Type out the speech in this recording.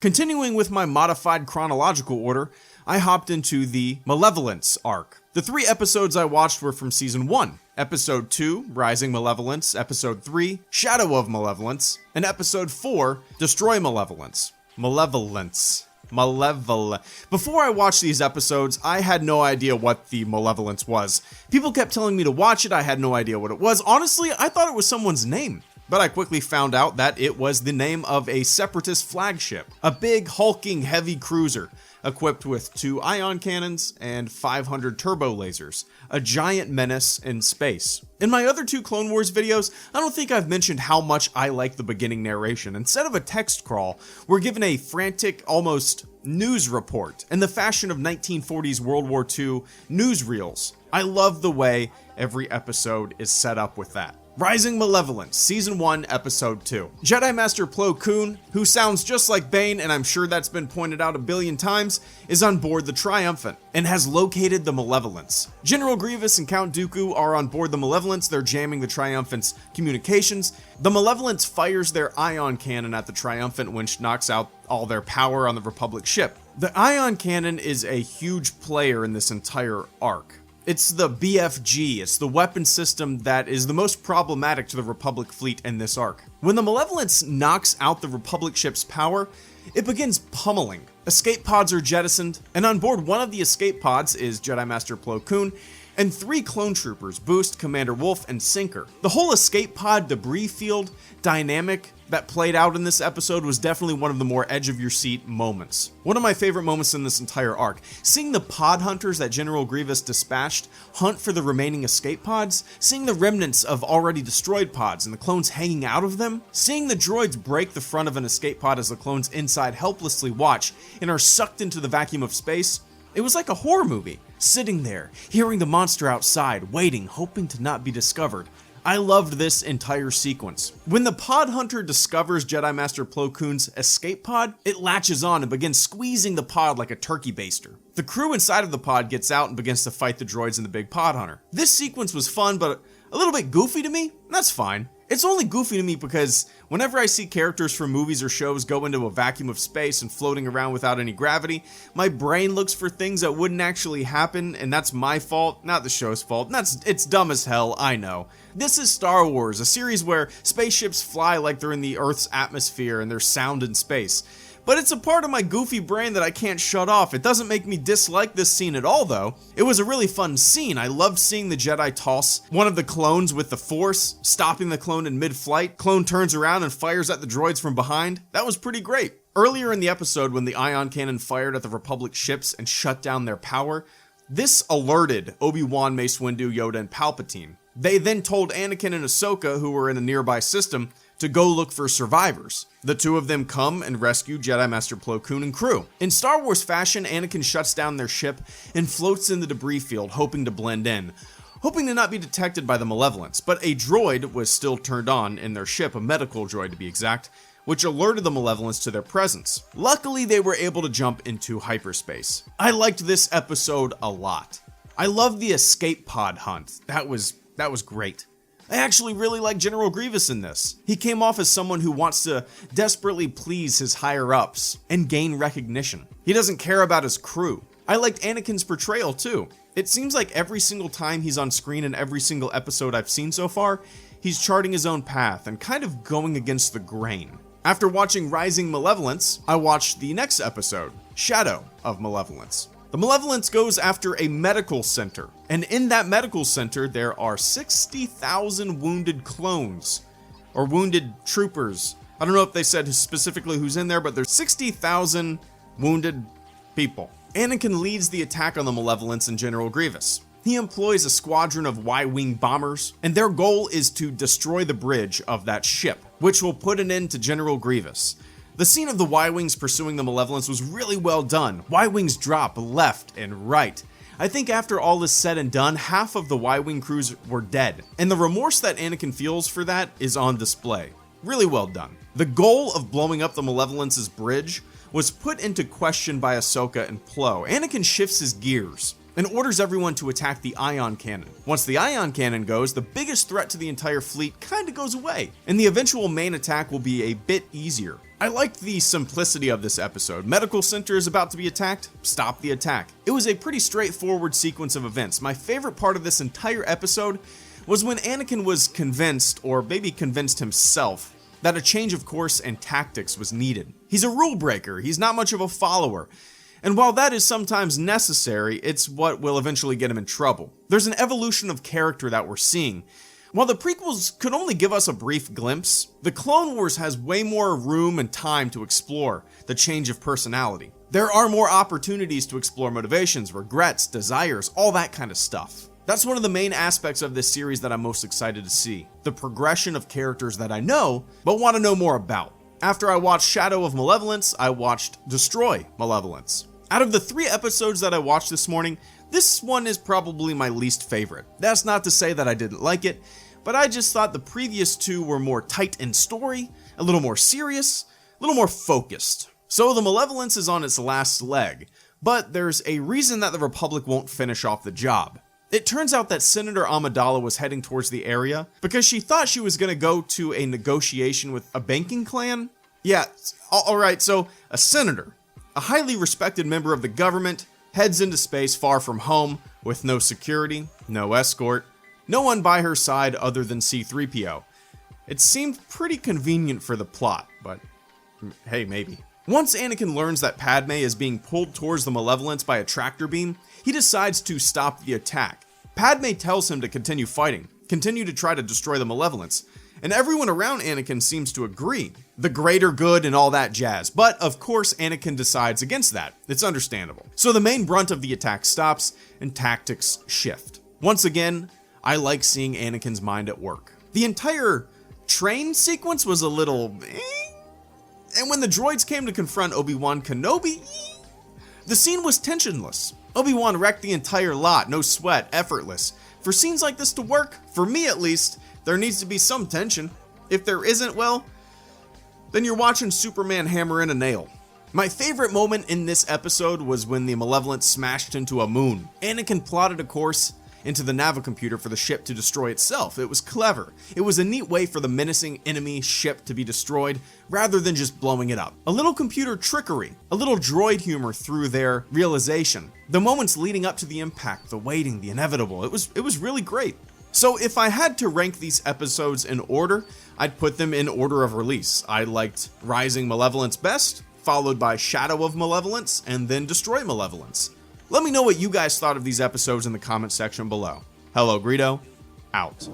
Continuing with my modified chronological order, I hopped into the Malevolence arc. The 3 episodes I watched were from Season 1, Episode 2, Rising Malevolence, Episode 3, Shadow of Malevolence, and Episode 4, Destroy Malevolence. Before I watched these episodes, I had no idea what the Malevolence was. People kept telling me to watch it, I had no idea what it was. Honestly, I thought it was someone's name. But I quickly found out that it was the name of a separatist flagship, a big hulking heavy cruiser equipped with 2 ion cannons and 500 turbo lasers, a giant menace in space. In my other 2 Clone Wars videos, I don't think I've mentioned how much I like the beginning narration. Instead of a text crawl, we're given a frantic, almost news report in the fashion of 1940s World War II newsreels. I love the way every episode is set up with that. Rising Malevolence, Season 1, Episode 2. Jedi Master Plo Koon, who sounds just like Bane, and I'm sure that's been pointed out a billion times, is on board the Triumphant and has located the Malevolence. General Grievous and Count Dooku are on board the Malevolence. They're jamming the Triumphant's communications. The Malevolence fires their ion cannon at the Triumphant, which knocks out all their power on the Republic ship. The ion cannon is a huge player in this entire arc. It's the BFG, it's the weapon system that is the most problematic to the Republic fleet in this arc. When the Malevolence knocks out the Republic ship's power, it begins pummeling. Escape pods are jettisoned, and on board one of the escape pods is Jedi Master Plo Koon, and 3 clone troopers, Boost, Commander Wolf, and Sinker. The whole escape pod debris field dynamic that played out in this episode was definitely one of the more edge-of-your-seat moments. One of my favorite moments in this entire arc, seeing the pod hunters that General Grievous dispatched hunt for the remaining escape pods, seeing the remnants of already destroyed pods and the clones hanging out of them, seeing the droids break the front of an escape pod as the clones inside helplessly watch and are sucked into the vacuum of space. It was like a horror movie, sitting there, hearing the monster outside, waiting, hoping to not be discovered. I loved this entire sequence. When the pod hunter discovers Jedi Master Plo Koon's escape pod, it latches on and begins squeezing the pod like a turkey baster. The crew inside of the pod gets out and begins to fight the droids and the big pod hunter. This sequence was fun, but a little bit goofy to me, and that's fine. It's only goofy to me because whenever I see characters from movies or shows go into a vacuum of space and floating around without any gravity, my brain looks for things that wouldn't actually happen, and that's my fault, not the show's fault. It's dumb as hell, I know. This is Star Wars, a series where spaceships fly like they're in the Earth's atmosphere and there's sound in space. But it's a part of my goofy brain that I can't shut off. It doesn't make me dislike this scene at all, though. It was a really fun scene. I loved seeing the Jedi toss one of the clones with the Force, stopping the clone in mid-flight. Clone turns around and fires at the droids from behind. That was pretty great. Earlier in the episode, when the ion cannon fired at the Republic ships and shut down their power, this alerted Obi-Wan, Mace Windu, Yoda, and Palpatine. They then told Anakin and Ahsoka, who were in a nearby system, to go look for survivors. The 2 of them come and rescue Jedi Master Plo Koon and crew. In Star Wars fashion, Anakin shuts down their ship and floats in the debris field, hoping to blend in, hoping to not be detected by the Malevolence, but a droid was still turned on in their ship, a medical droid to be exact, which alerted the Malevolence to their presence. Luckily, they were able to jump into hyperspace. I liked this episode a lot. I loved the escape pod hunt. That was great. I actually really like General Grievous in this. He came off as someone who wants to desperately please his higher-ups and gain recognition. He doesn't care about his crew. I liked Anakin's portrayal too. It seems like every single time he's on screen in every single episode I've seen so far, he's charting his own path and kind of going against the grain. After watching Rising Malevolence, I watched the next episode, Shadow of Malevolence. The Malevolence goes after a medical center, and in that medical center there are 60,000 wounded clones, or wounded troopers. I don't know if they said specifically who's in there, but there's 60,000 wounded people. Anakin leads the attack on the Malevolence and General Grievous. He employs a squadron of Y-wing bombers, and their goal is to destroy the bridge of that ship, which will put an end to General Grievous. The scene of the Y-wings pursuing the Malevolence was really well done. Y-wings drop left and right. I think after all is said and done, half of the Y-wing crews were dead, and the remorse that Anakin feels for that is on display. Really well done. The goal of blowing up the Malevolence's bridge was put into question by Ahsoka and Plo. Anakin shifts his gears. and orders everyone to attack the ion cannon. Once the ion cannon goes, the biggest threat to the entire fleet kinda goes away, and the eventual main attack will be a bit easier. I liked the simplicity of this episode. Medical center is about to be attacked, stop the attack. It was a pretty straightforward sequence of events. My favorite part of this entire episode was when Anakin was convinced, or maybe convinced himself, that a change of course and tactics was needed. He's a rule breaker, he's not much of a follower. And while that is sometimes necessary, it's what will eventually get him in trouble. There's an evolution of character that we're seeing. While the prequels could only give us a brief glimpse, the Clone Wars has way more room and time to explore the change of personality. There are more opportunities to explore motivations, regrets, desires, all that kind of stuff. That's one of the main aspects of this series that I'm most excited to see. The progression of characters that I know, but want to know more about. After I watched Shadow of Malevolence, I watched Destroy Malevolence. Out of the 3 episodes that I watched this morning, this one is probably my least favorite. That's not to say that I didn't like it, but I just thought the previous 2 were more tight in story, a little more serious, a little more focused. So the Malevolence is on its last leg, but there's a reason that the Republic won't finish off the job. It turns out that Senator Amidala was heading towards the area because she thought she was going to go to a negotiation with a banking clan. Yeah, alright, so a senator, a highly respected member of the government, heads into space far from home with no security, no escort, no one by her side other than C-3PO. It seemed pretty convenient for the plot, but hey, maybe. Once Anakin learns that Padme is being pulled towards the Malevolence by a tractor beam, he decides to stop the attack. Padme tells him to continue fighting, continue to try to destroy the Malevolence, and everyone around Anakin seems to agree. The greater good and all that jazz, but of course Anakin decides against that. It's understandable. So the main brunt of the attack stops, and tactics shift. Once again, I like seeing Anakin's mind at work. The entire train sequence was a little and when the droids came to confront Obi-Wan Kenobi, the scene was tensionless. Obi-Wan wrecked the entire lot, no sweat, effortless. For scenes like this to work, for me at least, there needs to be some tension. If there isn't, well, then you're watching Superman hammer in a nail. My favorite moment in this episode was when the Malevolence smashed into a moon. Anakin plotted a course into the navicomputer for the ship to destroy itself. It was clever. It was a neat way for the menacing enemy ship to be destroyed rather than just blowing it up. A little computer trickery, a little droid humor through their realization. The moments leading up to the impact, the waiting, the inevitable, it was really great. So if I had to rank these episodes in order, I'd put them in order of release. I liked Rising Malevolence best, followed by Shadow of Malevolence, and then Destroy Malevolence. Let me know what you guys thought of these episodes in the comment section below. HelloGreedo, out.